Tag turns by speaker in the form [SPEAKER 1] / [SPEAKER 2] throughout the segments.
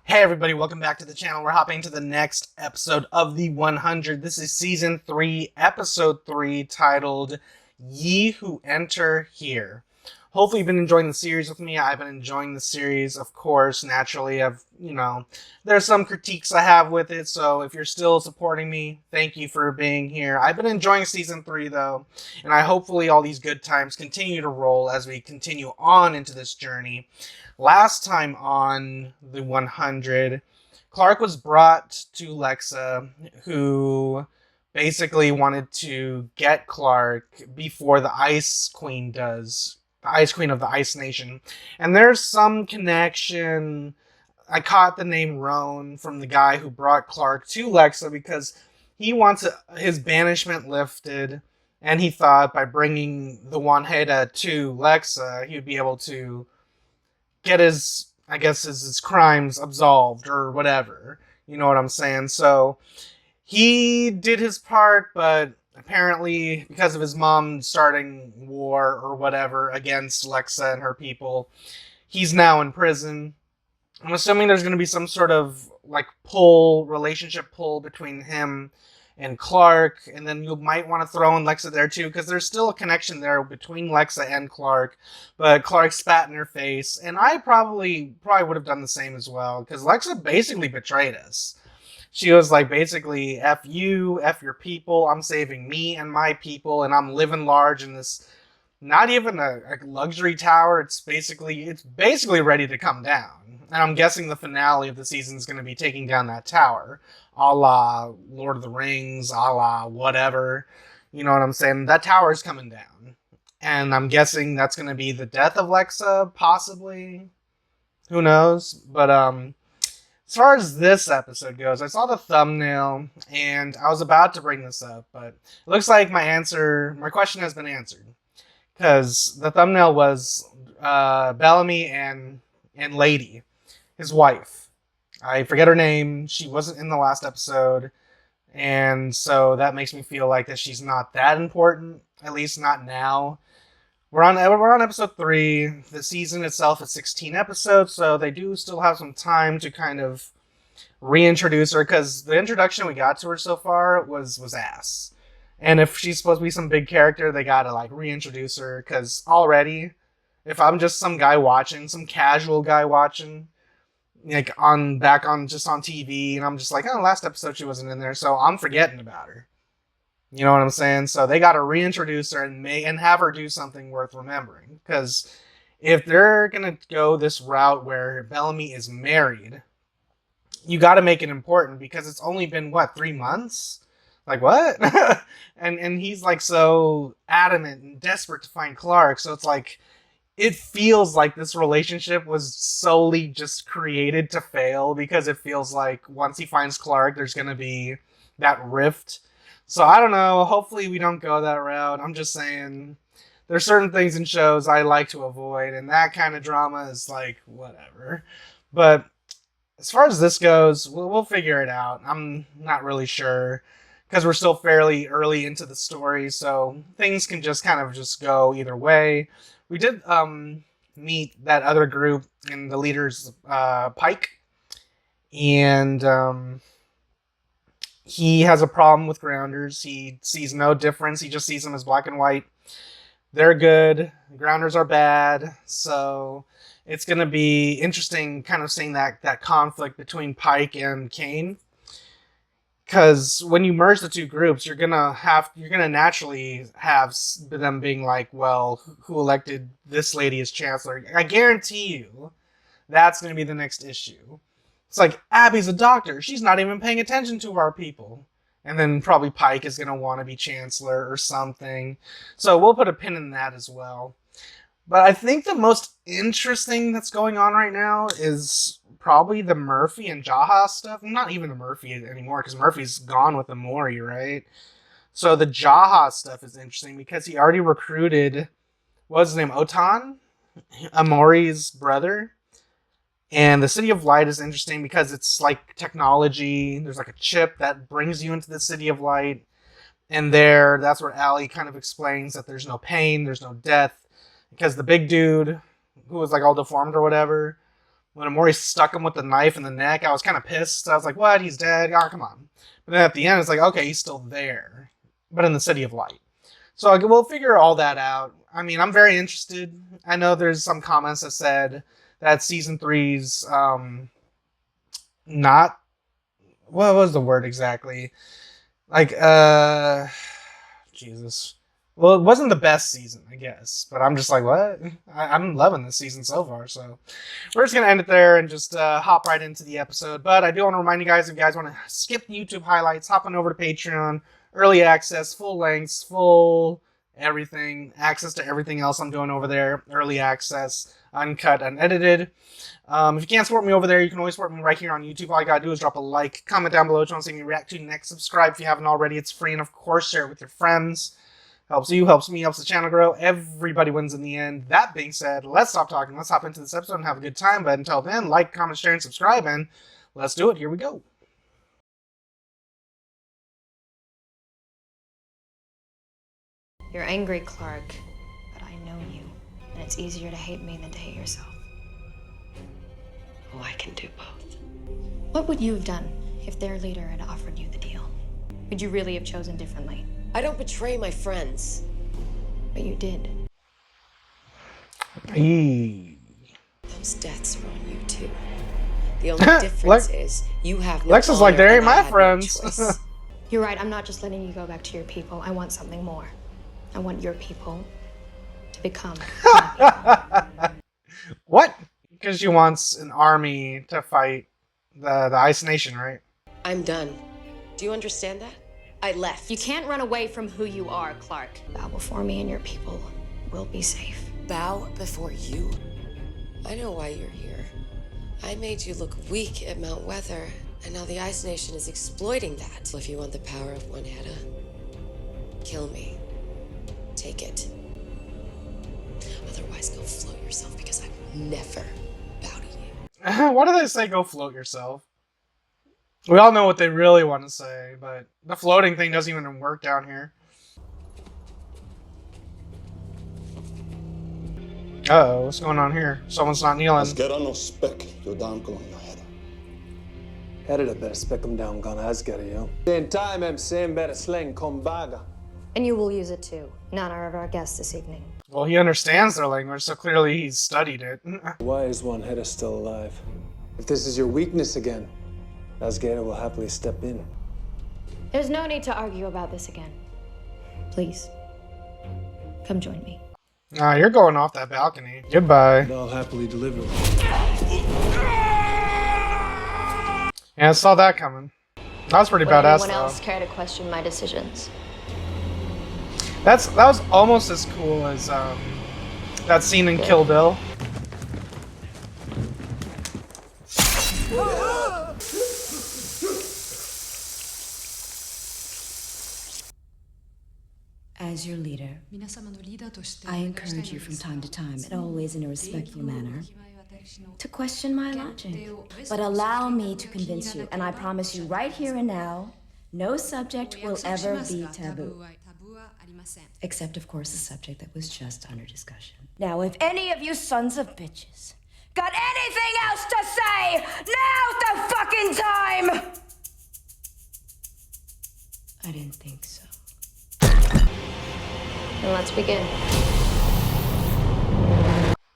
[SPEAKER 1] Hey everybody, welcome back to the channel. We're hopping to the next episode of the 100. This is season 3, episode 3, titled Ye Who Enter Here. Hopefully you've been enjoying the series with me. I've been enjoying the series, of course. Naturally, there's some critiques I have with it, so if you're still supporting me, thank you for being here. I've been enjoying season 3 though, and I hopefully all these good times continue to roll as we continue on into this journey. Last time on the 100, Clarke was brought to Lexa, who basically wanted to get Clarke before the Ice Queen does, the Ice Queen of the Ice Nation. And there's some connection. I caught the name Roan from the guy who brought Clarke to Lexa because he wants his banishment lifted, and he thought by bringing the Wanheda to Lexa, he would be able to get his crimes absolved or whatever. You know what I'm saying? So he did his part, but apparently because of his mom starting war or whatever against Lexa and her people, he's now in prison. I'm assuming there's going to be some sort of like relationship pull between him and Clarke, and then you might want to throw in Lexa there too, because there's still a connection there between Lexa and Clarke, but Clarke spat in her face, and I probably would have done the same as well, because Lexa basically betrayed us. She was like, basically, F you, F your people, I'm saving me and my people, and I'm living large in this, not even a luxury tower, it's basically ready to come down. And I'm guessing the finale of the season is going to be taking down that tower, a la Lord of the Rings, a la whatever. You know what I'm saying? That tower is coming down. And I'm guessing that's going to be the death of Lexa, possibly. Who knows? But as far as this episode goes, I saw the thumbnail and I was about to bring this up, but it looks like my question has been answered. Because the thumbnail was Bellamy and Lady, his wife. I forget her name. She wasn't in the last episode, and so that makes me feel like that she's not that important. At least not now. We're on episode 3. The season itself is 16 episodes, so they do still have some time to kind of reintroduce her. Because the introduction we got to her so far was ass. And if she's supposed to be some big character, they gotta like reintroduce her. Because already, if I'm just some guy watching, some casual guy watching, like on TV, and I'm just like, oh, last episode she wasn't in there, so I'm forgetting about her. You know what I'm saying? So they got to reintroduce her and have her do something worth remembering. Because if they're gonna go this route where Bellamy is married, you got to make it important because it's only been what 3 months. Like what? and he's like so adamant and desperate to find Clarke. So it's like it feels like this relationship was solely just created to fail because it feels like once he finds Clarke, there's going to be that rift. So I don't know. Hopefully we don't go that route. I'm just saying there's certain things in shows I like to avoid, and that kind of drama is like whatever. But as far as this goes, we'll figure it out. I'm not really sure because we're still fairly early into the story, so things can just kind of just go either way. We did meet that other group and the leader's Pike, and he has a problem with grounders. He sees no difference. He just sees them as black and white. They're good. Grounders are bad. So it's going to be interesting kind of seeing that conflict between Pike and Kane. Because when you merge the two groups, you're gonna naturally have them being like, well, who elected this lady as chancellor? I guarantee you, that's gonna be the next issue. It's like Abby's a doctor; she's not even paying attention to our people. And then probably Pike is gonna want to be chancellor or something. So we'll put a pin in that as well. But I think the most interesting that's going on right now is probably the Murphy and Jaha stuff. Not even the Murphy anymore, because Murphy's gone with the Mori, right? So the Jaha stuff is interesting because he already recruited, what's his name, Otan? Amori's brother. And the City of Light is interesting because it's like technology. There's like a chip that brings you into the City of Light. And that's where Allie kind of explains that there's no pain, there's no death. Because the big dude, who was like all deformed or whatever, when Amori stuck him with the knife in the neck, I was kind of pissed. I was like, what? He's dead? Oh, come on. But then at the end, it's like, okay, he's still there. But in the City of Light. So we'll figure all that out. I mean, I'm very interested. I know there's some comments that said that season 3's not... What was the word exactly? Like, Jesus. Well, it wasn't the best season, I guess. But I'm just like, what? I'm loving this season so far. So we're just going to end it there and just hop right into the episode. But I do want to remind you guys, if you guys want to skip the YouTube highlights, hop on over to Patreon. Early access, full lengths, full everything. Access to everything else I'm doing over there. Early access, uncut, unedited. If you can't support me over there, you can always support me right here on YouTube. All you gotta do is drop a like, comment down below what you want to see me react to next, subscribe if you haven't already. It's free, and of course, share it with your friends. Helps you, helps me, helps the channel grow. Everybody wins in the end. That being said, let's stop talking. Let's hop into this episode and have a good time. But until then, like, comment, share, and subscribe, and let's do it. Here we go.
[SPEAKER 2] You're angry, Clarke, but I know you, and it's easier to hate me than to hate yourself.
[SPEAKER 3] Oh, I can do both.
[SPEAKER 2] What would you have done if their leader had offered you the deal? Would you really have chosen differently?
[SPEAKER 3] I don't betray my friends.
[SPEAKER 2] But you did.
[SPEAKER 3] Those deaths are on you, too. The only difference is you have no
[SPEAKER 1] Lexa's like, they ain't my friends.
[SPEAKER 3] No
[SPEAKER 2] You're right, I'm not just letting you go back to your people. I want something more. I want your people to become
[SPEAKER 1] What? Because she wants an army to fight the Ice Nation, right?
[SPEAKER 3] I'm done. Do you understand that? I left.
[SPEAKER 2] You can't run away from who you are, Clarke. Bow before me and your people will be safe.
[SPEAKER 3] Bow before you? I know why you're here. I made you look weak at Mount Weather, and now the Ice Nation is exploiting that. If you want the power of one Hedda, kill me. Take it. Otherwise, go float yourself, because I've never bowed to you.
[SPEAKER 1] Why do they say go float yourself? We all know what they really want to say, but the floating thing doesn't even work down here. Uh-oh, what's going on here? Someone's not kneeling.
[SPEAKER 4] Asgera spec your down going ahead.
[SPEAKER 5] Hedda better spec them down gone Asgera, yo. Same time, I'm saying better slang kombaga.
[SPEAKER 2] And you will use it too. None are of our guests this evening.
[SPEAKER 1] Well, he understands their language, so clearly he's studied it.
[SPEAKER 5] Why is one Hedda still alive? If this is your weakness again, Asgera will happily step in.
[SPEAKER 2] There's no need to argue about this again. Please, come join me.
[SPEAKER 1] Nah, you're going off that balcony. Goodbye.
[SPEAKER 5] And I'll happily deliver.
[SPEAKER 1] Yeah, I saw that coming. That was pretty
[SPEAKER 2] Would
[SPEAKER 1] badass,
[SPEAKER 2] anyone else
[SPEAKER 1] though.
[SPEAKER 2] care to question my decisions?
[SPEAKER 1] That was almost as cool as that scene in Kill Bill.
[SPEAKER 6] As your leader, I encourage you from time to time, and always in a respectful manner, to question my logic. But allow me to convince you, and I promise you right here and now, no subject will ever be taboo. Except, of course, the subject that was just under discussion. Now, if any of you sons of bitches got anything else to say, now's the fucking time! I didn't think so.
[SPEAKER 2] Then let's begin.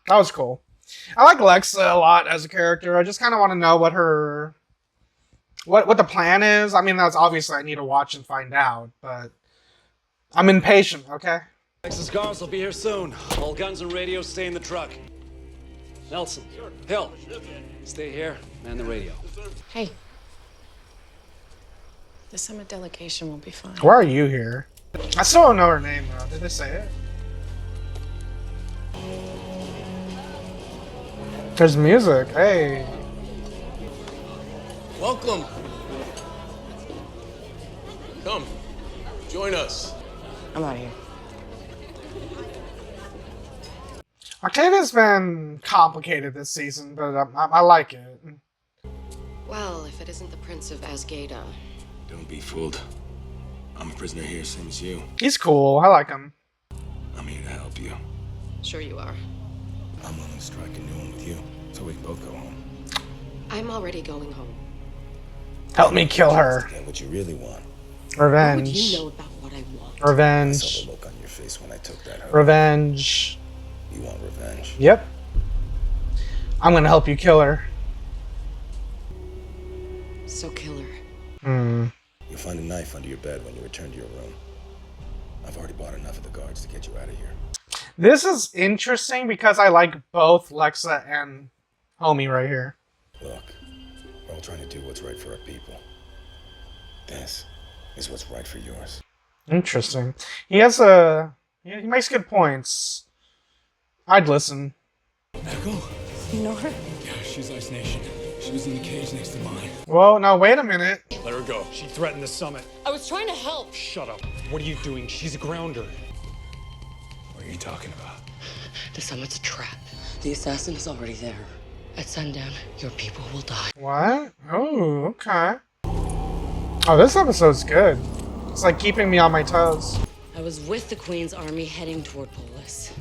[SPEAKER 1] That was cool. I like Lexa a lot as a character. I just kind of want to know what her... What the plan is. I mean, that's obviously I need to watch and find out, but... I'm impatient, okay?
[SPEAKER 7] Lexa's guards will be here soon. All guns and radios stay in the truck. Nelson, Hill, stay here, man the radio.
[SPEAKER 3] Hey. The summit delegation will be fine.
[SPEAKER 1] Why are you here? I still don't know her name, though. Did they say it? There's music. Hey.
[SPEAKER 8] Welcome. Come, join us.
[SPEAKER 3] I'm out of here.
[SPEAKER 1] Octavia's been complicated this season, but I like it.
[SPEAKER 3] Well, if it isn't the Prince of Asgada.
[SPEAKER 8] Don't be fooled. I'm a prisoner here, same as you.
[SPEAKER 1] He's cool. I like him.
[SPEAKER 8] I'm here to help you.
[SPEAKER 3] Sure you are.
[SPEAKER 8] I'm willing to strike a new one with you, so we can both go home.
[SPEAKER 3] I'm already going home.
[SPEAKER 1] Help me kill her.
[SPEAKER 8] Get what you really want.
[SPEAKER 3] What would
[SPEAKER 1] Revenge.
[SPEAKER 3] you know about what I want?
[SPEAKER 8] I saw
[SPEAKER 1] Revenge.
[SPEAKER 8] the look on your face when I took that hurt.
[SPEAKER 1] Revenge.
[SPEAKER 8] You want revenge?
[SPEAKER 1] Yep. I'm gonna help you kill her.
[SPEAKER 3] So kill her.
[SPEAKER 1] Hmm.
[SPEAKER 8] You'll find a knife under your bed when you return to your room. I've already bought enough of the guards to get you out of here.
[SPEAKER 1] This is interesting because I like both Lexa and Homie right here.
[SPEAKER 8] Look, we're all trying to do what's right for our people. This is what's right for yours.
[SPEAKER 1] Interesting. He has a... He makes good points. I'd listen.
[SPEAKER 9] Echo?
[SPEAKER 3] You know her?
[SPEAKER 9] Yeah, she's Ice Nation. She was in the cage next to mine.
[SPEAKER 1] Whoa, now wait a minute.
[SPEAKER 7] Let her go. She threatened the summit.
[SPEAKER 3] I was trying to help.
[SPEAKER 7] Shut up. What are you doing? She's a grounder.
[SPEAKER 9] What are you talking about?
[SPEAKER 3] The summit's a trap. The assassin is already there. At sundown, your people will die.
[SPEAKER 1] What? Oh, okay. Oh, this episode's good. It's like keeping me on my toes.
[SPEAKER 3] I was with the Queen's army heading toward Polis.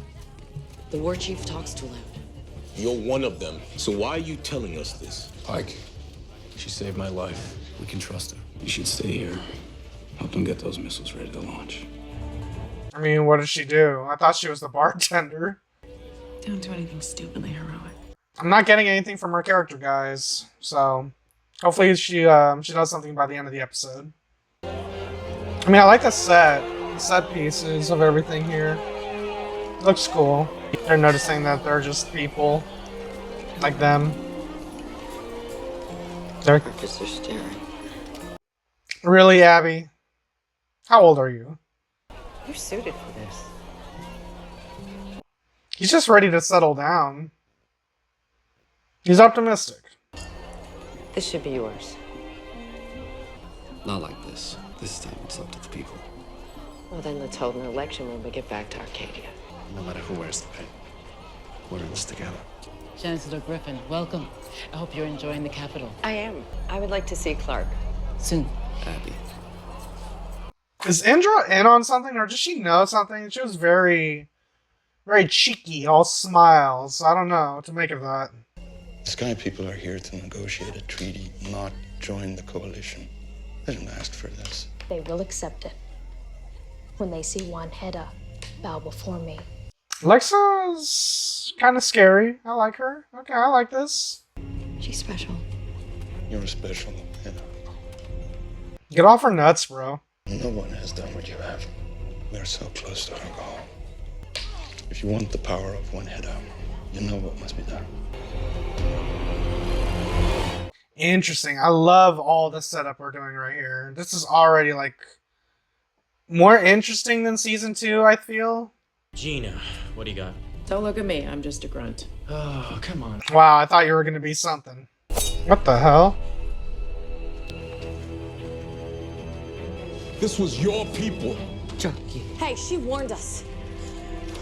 [SPEAKER 3] The war chief talks too loud.
[SPEAKER 10] You're one of them. So why are you telling us this?
[SPEAKER 9] Pike. She saved my life. We can trust her. You should stay here. Help them get those missiles ready to launch.
[SPEAKER 1] I mean, what did she do? I thought she was the bartender.
[SPEAKER 11] Don't do anything stupidly heroic.
[SPEAKER 1] I'm not getting anything from her character, guys. So, hopefully she does something by the end of the episode. I mean, I like the set pieces of everything here. Looks cool. They're noticing that they're just people like them. They're
[SPEAKER 3] Just are staring.
[SPEAKER 1] really, Abby. How old are you?
[SPEAKER 3] You're suited for this.
[SPEAKER 1] He's just ready to settle down. He's optimistic.
[SPEAKER 3] This should be yours.
[SPEAKER 9] Not like this. This time it's up to the people.
[SPEAKER 3] Well, then let's hold an election when we get back to Arcadia.
[SPEAKER 9] No matter who wears the paint. We're in this together.
[SPEAKER 11] Chancellor Griffin, welcome. I hope you're enjoying the capital.
[SPEAKER 3] I am. I would like to see Clarke.
[SPEAKER 11] Soon.
[SPEAKER 9] Abby.
[SPEAKER 1] Is Indra in on something, or does she know something? She was very, very cheeky, all smiles. I don't know what to make of that.
[SPEAKER 4] The Sky people are here to negotiate a treaty, not join the coalition. They didn't ask for this.
[SPEAKER 2] They will accept it when they see Juan Heda bow before me.
[SPEAKER 1] Lexa's kind of scary. I like her. Okay, I like this.
[SPEAKER 2] She's special.
[SPEAKER 4] You're special,
[SPEAKER 1] Get off her nuts, bro.
[SPEAKER 4] No one has done what you have. We're so close to our goal. If you want the power of one head out, you know what must be done.
[SPEAKER 1] Interesting. I love all the setup we're doing right here. This is already, like, more interesting than season 2, I feel.
[SPEAKER 12] Gina, what do you got?
[SPEAKER 11] Don't look at me, I'm just a grunt.
[SPEAKER 12] Oh, come on.
[SPEAKER 1] Wow, I thought you were going to be something. What the hell?
[SPEAKER 10] This was your people.
[SPEAKER 3] Hey, she warned us.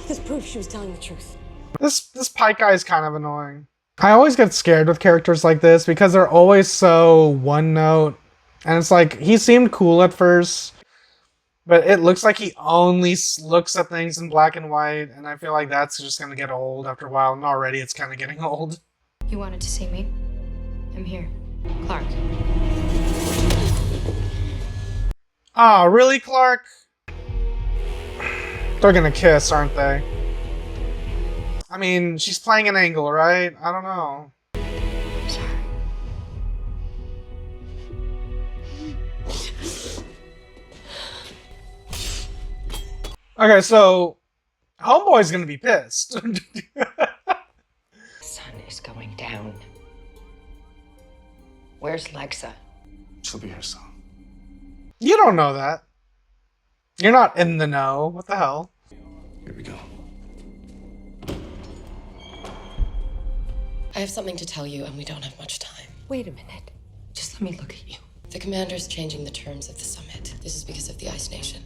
[SPEAKER 3] This proves she was telling the truth.
[SPEAKER 1] This Pike guy is kind of annoying. I always get scared with characters like this because they're always so one note. And it's like, he seemed cool at first, but it looks like he only looks at things in black and white. And I feel like that's just going to get old after a while. And already it's kind of getting old.
[SPEAKER 2] You wanted to see me? I'm here. Clarke.
[SPEAKER 1] Ah, really, Clarke? They're gonna kiss, aren't they? I mean, she's playing an angle, right? I don't know.
[SPEAKER 2] I'm sorry.
[SPEAKER 1] Okay, so Homeboy's gonna be pissed.
[SPEAKER 3] The sun is going down. Where's Lexa?
[SPEAKER 9] She'll be here soon.
[SPEAKER 1] You don't know that. You're not in the know. What the hell?
[SPEAKER 9] Here we go.
[SPEAKER 3] I have something to tell you, and we don't have much time. Wait a minute. Just let me look at you. The commander's changing the terms of the summit. This is because of the Ice Nation.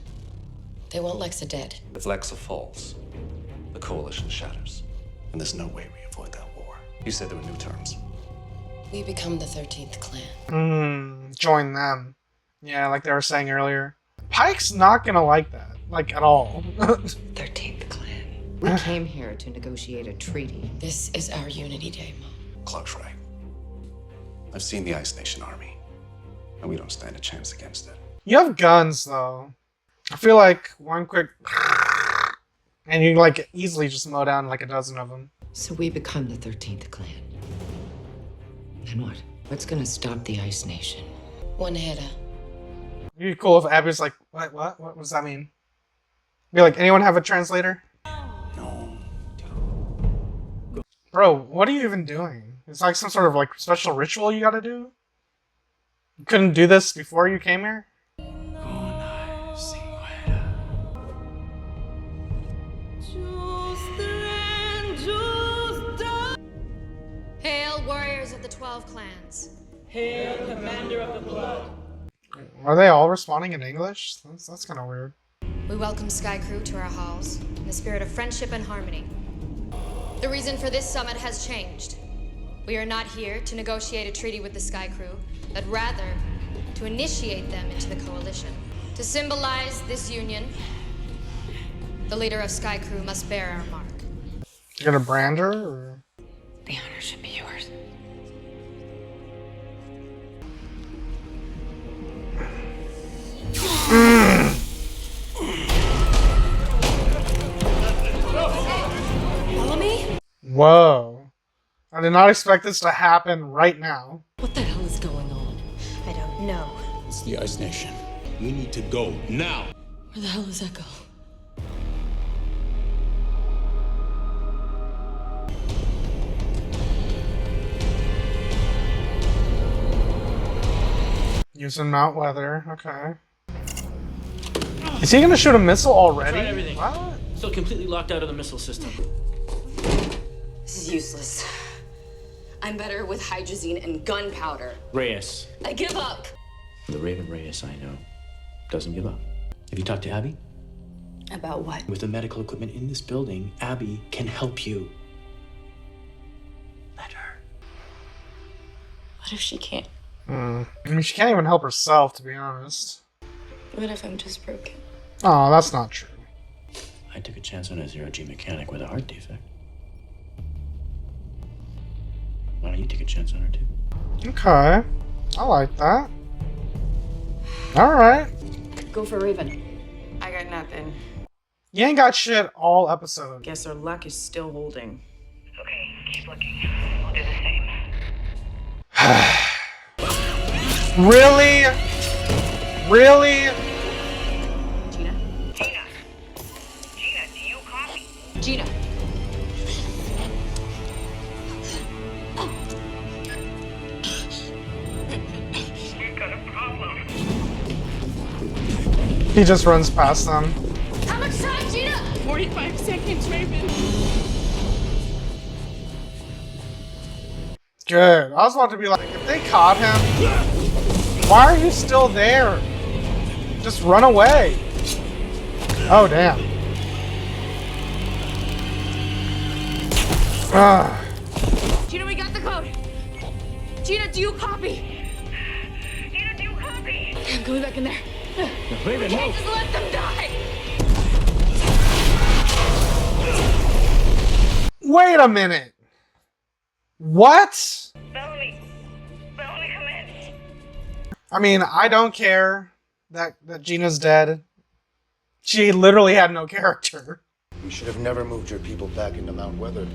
[SPEAKER 3] They want Lexa dead.
[SPEAKER 7] If Lexa falls, the coalition shatters.
[SPEAKER 9] And there's no way we avoid that war.
[SPEAKER 7] You said there were new terms.
[SPEAKER 3] We become the 13th clan.
[SPEAKER 1] Join them. Yeah, like they were saying earlier. Pike's not gonna like that. Like, at all.
[SPEAKER 3] 13th clan.
[SPEAKER 11] We came here to negotiate a treaty.
[SPEAKER 3] This is our Unity Day, Mom.
[SPEAKER 9] Clarke's right.
[SPEAKER 8] I've seen the Ice Nation army, and we don't stand a chance against it.
[SPEAKER 1] You have guns, though. I feel like one quick... and you, like, easily just mow down like a dozen of them.
[SPEAKER 13] So we become the 13th clan. Then what? What's gonna stop the Ice Nation?
[SPEAKER 3] One Heda.
[SPEAKER 1] It'd be cool if Abby's like, what does that mean? Be like, anyone have a translator?
[SPEAKER 8] No.
[SPEAKER 1] Bro, what are you even doing? It's like some sort of like special ritual you gotta do? You couldn't do this before you came here?
[SPEAKER 2] Hail, warriors of the 12 clans.
[SPEAKER 11] Hail, commander of the blood.
[SPEAKER 1] Are they all responding in English? That's kind of weird.
[SPEAKER 2] We welcome Sky Crew to our halls in the spirit of friendship and harmony. The reason for this summit has changed. We are not here to negotiate a treaty with the Sky Crew, but rather to initiate them into the coalition. To symbolize this union, the leader of Sky Crew must bear our mark.
[SPEAKER 1] You gonna brand her, or?
[SPEAKER 13] The honor should be yours.
[SPEAKER 2] Follow me?
[SPEAKER 1] Whoa. I did not expect this to happen right now.
[SPEAKER 13] What the hell is going on?
[SPEAKER 2] I don't know.
[SPEAKER 8] It's the Ice Nation.
[SPEAKER 10] We need to go now.
[SPEAKER 13] Where the hell is Echo?
[SPEAKER 1] Using Mount Weather, okay. Is he gonna shoot a missile already?
[SPEAKER 12] Tried everything.
[SPEAKER 1] What?
[SPEAKER 12] Still completely locked out of the missile system.
[SPEAKER 14] This is useless. I'm better with hydrazine and gunpowder.
[SPEAKER 12] Reyes.
[SPEAKER 14] I give up.
[SPEAKER 12] The Raven Reyes I know doesn't give up. Have you talked to Abby?
[SPEAKER 14] About what?
[SPEAKER 12] With the medical equipment in this building, Abby can help you.
[SPEAKER 14] What if she can't?
[SPEAKER 1] I mean, she can't even help herself, to be honest.
[SPEAKER 14] What if I'm just broken?
[SPEAKER 1] Oh, that's not true.
[SPEAKER 12] I took a chance on a zero-G mechanic with a heart defect. Why don't you take a chance on her too?
[SPEAKER 1] Okay. I like that. Alright.
[SPEAKER 14] Go for Raven. I got nothing.
[SPEAKER 1] You ain't got shit all episode.
[SPEAKER 11] Guess our luck is still holding.
[SPEAKER 15] Okay, keep looking. We'll do the same.
[SPEAKER 1] Really? Really?
[SPEAKER 14] Gina?
[SPEAKER 15] Gina, do you copy?
[SPEAKER 14] Gina.
[SPEAKER 15] We've got a problem.
[SPEAKER 1] He just runs past them.
[SPEAKER 2] How much time, Gina?
[SPEAKER 11] 45 seconds, Raven.
[SPEAKER 1] Good. I was about to be like, if they caught him, why are you still there? Just run away. Oh, damn.
[SPEAKER 14] Gina, we got the code. Gina, do you copy?
[SPEAKER 15] Gina, do you copy?
[SPEAKER 14] I'm going back in there.
[SPEAKER 12] Raven,
[SPEAKER 14] Can't just let them die.
[SPEAKER 1] Wait a minute. What?
[SPEAKER 15] Bellamy, come in.
[SPEAKER 1] I mean, I don't care that Gina's dead. She literally had no character.
[SPEAKER 8] We should have never moved your people back into Mount Weather.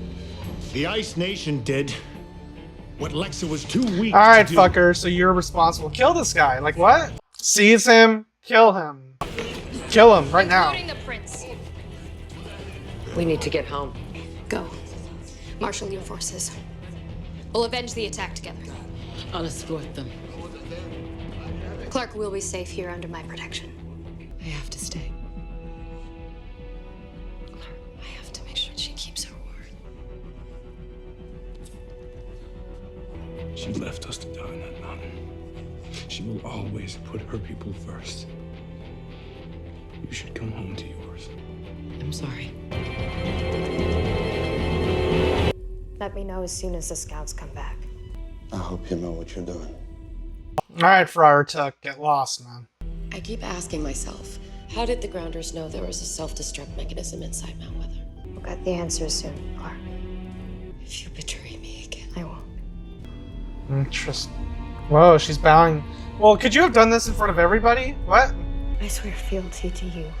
[SPEAKER 10] The Ice Nation did what Lexa was too weak
[SPEAKER 1] Alright,
[SPEAKER 10] to do.
[SPEAKER 1] fucker, so you're responsible. Kill this guy. Like, what? Seize him. Kill him. Kill him right now.
[SPEAKER 2] Including the prince.
[SPEAKER 13] We need to get home.
[SPEAKER 2] Go. Marshal your forces. We'll avenge the attack together.
[SPEAKER 13] I'll escort them.
[SPEAKER 2] Clarke will be safe here under my protection.
[SPEAKER 13] I have to stay.
[SPEAKER 2] I have to make sure she keeps her word.
[SPEAKER 9] She left us to die on that mountain. She will always put her people first. You should come home to yours.
[SPEAKER 13] I'm sorry.
[SPEAKER 2] Let me know as soon as the scouts come back.
[SPEAKER 4] I hope you know what you're doing.
[SPEAKER 1] Alright, Friar Tuck, get lost, man.
[SPEAKER 3] I keep asking myself, how did the Grounders know there was a self-destruct mechanism inside Mount Weather?
[SPEAKER 2] We'll get the answers soon, Clarke.
[SPEAKER 3] If you betray me again,
[SPEAKER 2] I won't.
[SPEAKER 1] Interesting. Whoa, she's bowing. Well, could you have done this in front of everybody? What?
[SPEAKER 16] I swear fealty to you.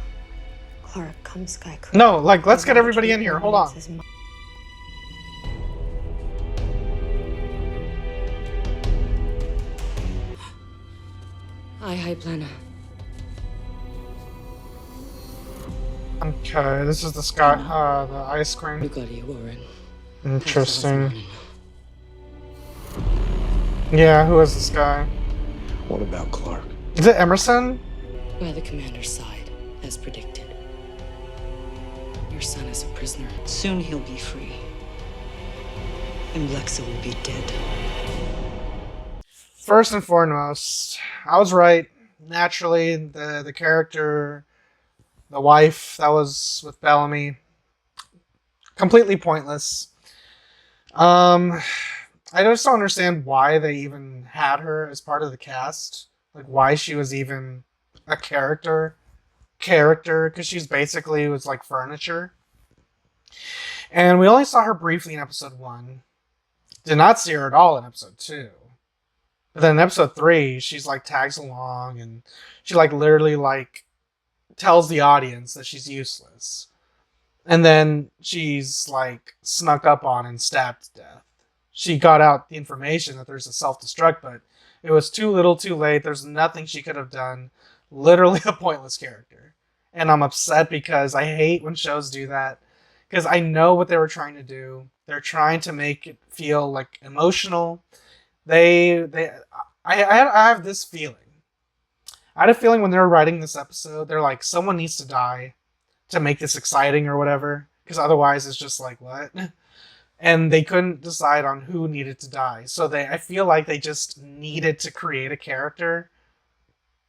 [SPEAKER 16] Clarke, come Sky Crew.
[SPEAKER 1] No, like, let's get everybody in here. Hold on.
[SPEAKER 3] Hi, Plana.
[SPEAKER 1] Okay, this is the sky, the ice cream. Interesting. Yeah, who is this guy?
[SPEAKER 4] What about Clarke?
[SPEAKER 1] Is it Emerson?
[SPEAKER 13] By the commander's side, as predicted. Your son is a prisoner. Soon he'll be free. And Lexa will be dead.
[SPEAKER 1] First and foremost, I was right. Naturally, the character, the wife that was with Bellamy, completely pointless. I just don't understand why they even had her as part of the cast. Like, why she was even a character, because she's basically was like furniture. And we only saw her briefly in episode 1. Did not see her at all in episode 2. But then in episode 3, she's like tags along and she like literally like tells the audience that she's useless. And then she's like snuck up on and stabbed to death. She got out the information that there's a self-destruct, but it was too little too late. There's nothing she could have done. Literally a pointless character. And I'm upset because I hate when shows do that. Because I know what they were trying to do. They're trying to make it feel like emotional. I have this feeling. I had a feeling when they were writing this episode, they're like, someone needs to die to make this exciting or whatever. Because otherwise it's just like, what? And they couldn't decide on who needed to die. So I feel like they just needed to create a character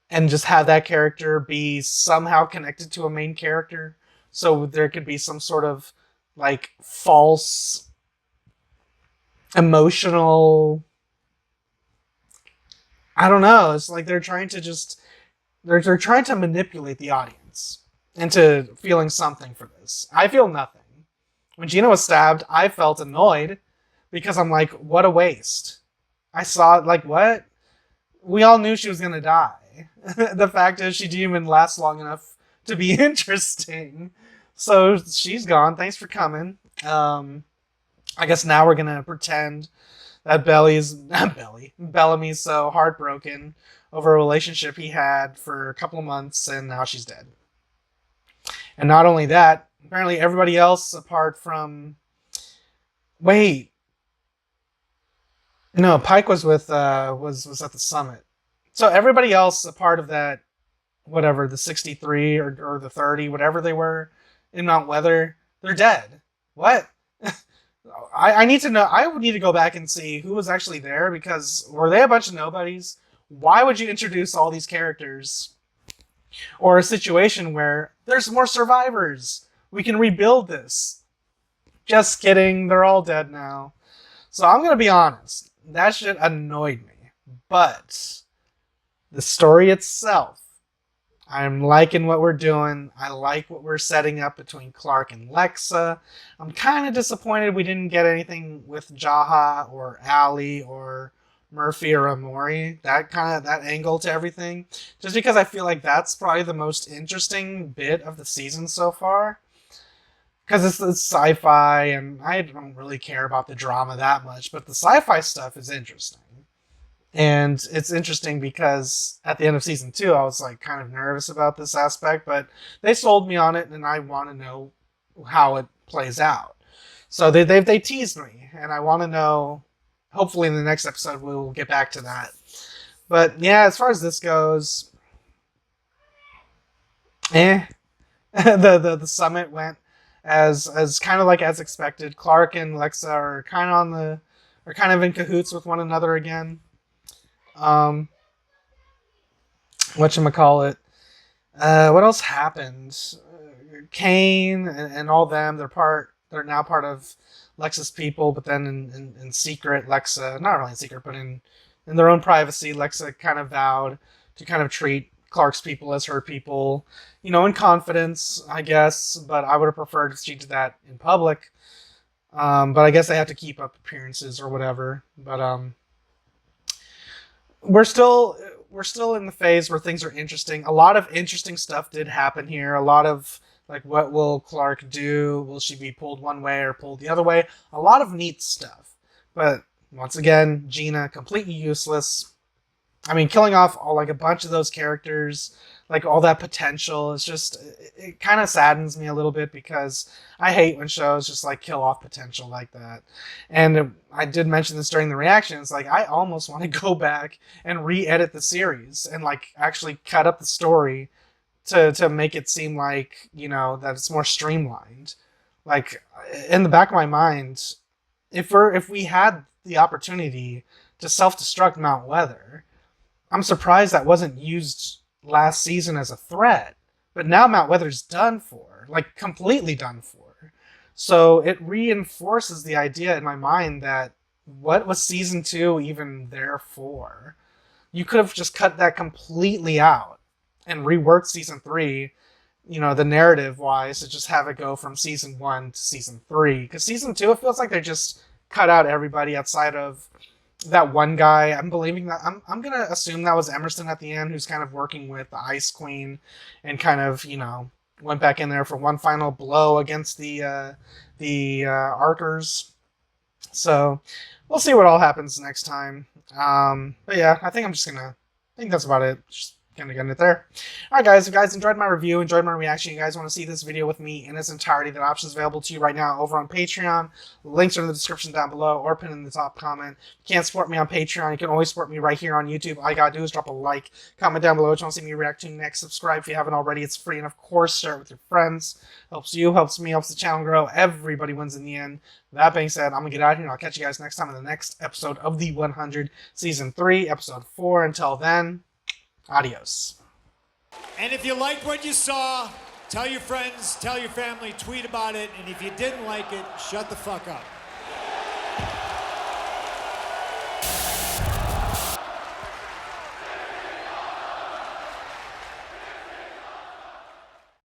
[SPEAKER 1] and just have that character be somehow connected to a main character. So there could be some sort of like false emotional, I don't know. It's like they're trying to just, they're trying to manipulate the audience into feeling something for this. I feel nothing. When Gina was stabbed, I felt annoyed because I'm like, what a waste. I saw it like, what? We all knew she was going to die. The fact is she didn't even last long enough to be interesting. So she's gone. Thanks for coming. I guess now we're going to pretend that Bellamy's so heartbroken over a relationship he had for a couple of months and now she's dead. And not only that, apparently everybody else apart from... Wait. No, Pike was with was at the summit. So everybody else a part of that, whatever, the 63 or the 30, whatever they were in Mount Weather, they're dead. What? I need to know. I would need to go back and see who was actually there, because were they a bunch of nobodies? Why would you introduce all these characters? Or a situation where there's more survivors. We can rebuild this. Just kidding. They're all dead now. So I'm going to be honest. That shit annoyed me. But the story itself, I'm liking what we're doing. I like what we're setting up between Clarke and Lexa. I'm kind of disappointed we didn't get anything with Jaha or Allie or Murphy or Amori. That angle to everything. Just because I feel like that's probably the most interesting bit of the season so far. Because it's sci-fi, and I don't really care about the drama that much, but the sci-fi stuff is interesting. And it's interesting because at the end of season 2, I was like kind of nervous about this aspect, but they sold me on it, and I want to know how it plays out. So they teased me, and I want to know. Hopefully, in the next episode, we will get back to that. But yeah, as far as this goes, the summit went as kind of like as expected. Clarke and Lexa are kind of in cahoots with one another again. Whatchamacallit. What else happened? Kane and all them, they're now part of Lexa's people, but then in secret, Lexa, not really in secret, but in their own privacy, Lexa kind of vowed to kind of treat Clarke's people as her people, in confidence, I guess, but I would have preferred if she did that in public. But I guess they have to keep up appearances or whatever. But we're still in the phase where things are interesting. A lot of interesting stuff did happen here. A lot of like, what will Clarke do? Will she be pulled one way or pulled the other way? A lot of neat stuff. But once again, Gina completely useless. I mean, killing off a bunch of those characters, like all that potential, is just, it kind of saddens me a little bit, because I hate when shows just like kill off potential like that. And I did mention this during the reactions, like I almost want to go back and re-edit the series and like actually cut up the story to make it seem like, that it's more streamlined. Like, in the back of my mind, if we had the opportunity to self-destruct Mount Weather, I'm surprised that wasn't used last season as a threat. But now Mount Weather's done for, like completely done for. So it reinforces the idea in my mind that, what was season 2 even there for? You could have just cut that completely out and reworked season 3, the narrative wise, to just have it go from season 1 to season 3. Because season 2, it feels like they just cut out everybody outside of that one guy. I'm believing that, I'm gonna assume that was Emerson at the end, who's kind of working with the Ice Queen, and kind of, went back in there for one final blow against the Arkers. So we'll see what all happens next time. But yeah, I think that's about it. Just gonna end it there. Alright guys, if you guys enjoyed my review, enjoyed my reaction, you guys want to see this video with me in its entirety, that option is available to you right now over on Patreon. Links are in the description down below or pinned in the top comment. If you can't support me on Patreon, you can always support me right here on YouTube. All you gotta do is drop a like, comment down below what you want to see me react to next, subscribe if you haven't already, it's free, and of course share it with your friends. Helps you, helps me, helps the channel grow. Everybody wins in the end. That being said, I'm gonna get out of here and I'll catch you guys next time in the next episode of the 100 Season 3, Episode 4. Until then, adios.
[SPEAKER 17] And if you liked what you saw, tell your friends, tell your family, tweet about it, and if you didn't like it, shut the fuck up.